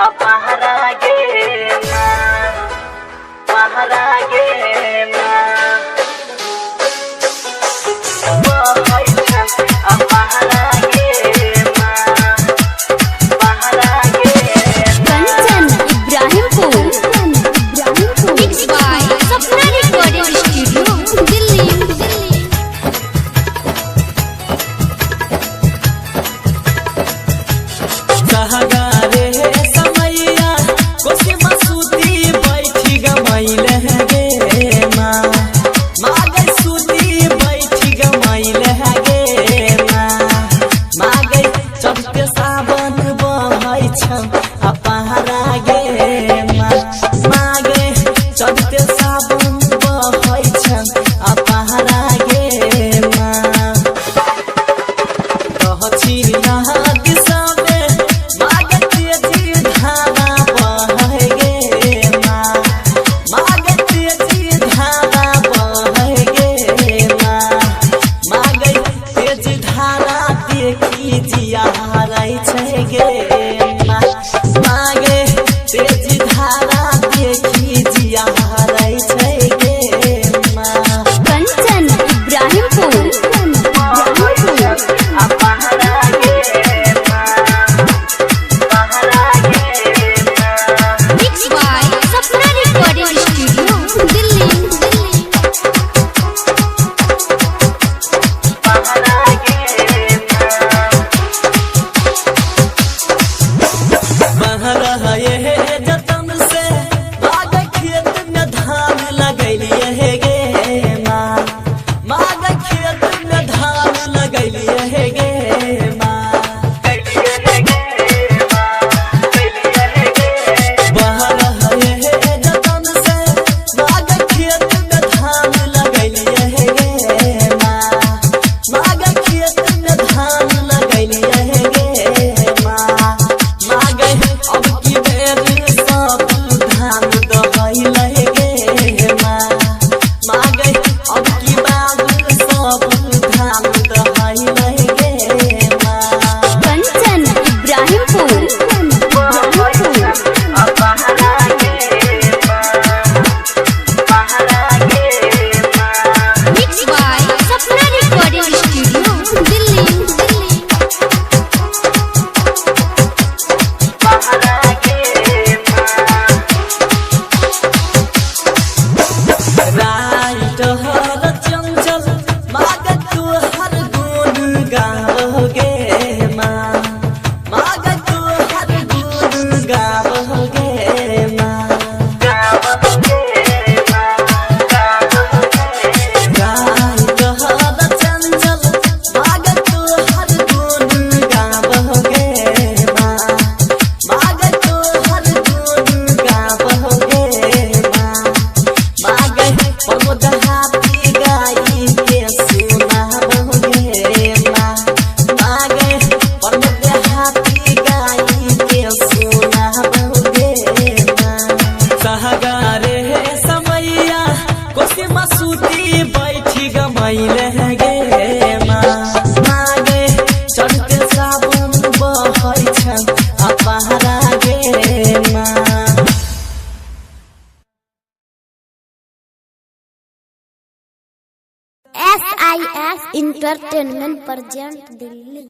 अपहरा गे माँ, पहरा गे माँ, बहै छन अपहरा गे माँ, पहरा गे Kanchan Ibrahimpur mix by Sapna recording studio Delhi. सहगारे समैया कोसी मसूती बैठी गमैल गे माँ, मागै सूती बैठी गमैल गे माँ, मागै चढ़ते सावन बहै छन अपहरा गे माँ, मागै चढ़ते सावन बहै छन अपहरा गे माँ, कहछि नदी समे मागै तेजी धारा बहै गे माँ, मागै तेजी धारा बहै गे माँ, मागै तेजी धारा देखी जिया हरै छै गे माँ, मागै तेजी धारा देखी जिया हरै छै गे माँ। कंचन इब्राहिमपुर अपहरा गे माँ, पहरा गे माँ, mix by Sapna recording studio Delhi. पहरा गे माँ, बहरा ये जतन से मागै खेत में धान लगैलिए गे माँ, मागै खेत में धान लगैलिए गे माँ, बहरा ये जतन से मागै खेत में धान लगैलिए गे माँ, मागै खेत में धान लगैलिए गे माँ, मागै अब की बेर सब धान दहैलै गे माँ, मागै अब की बार सब धान दहैलै गे माँ। कंचन इब्राहिमपुर अपहरा गे माँ, पहरा गे माँ, mix by Sapna recording studio Delhi. पहरा गे माँ, राइट हर चंचल मागै तोहर गुण गाओगे माँ, मागै तोहर गुण गाओगे माँ, राइट हर चंचल मागै तोहर गुण गाओगे माँ, मागै तोहर गुण गाओगे माँ, मागै प्रमोद हाथी गाई के सुनाबोगे माँ, मागै प्रमोद हाथी गाई के सुनाबोगे माँ। सहगारे समैया कोसी मसूती बैठी गमैल गे माँ, मागै चढ़ते सावन बहै छन अपहरा गे माँ। SIS entertainment present Delhi.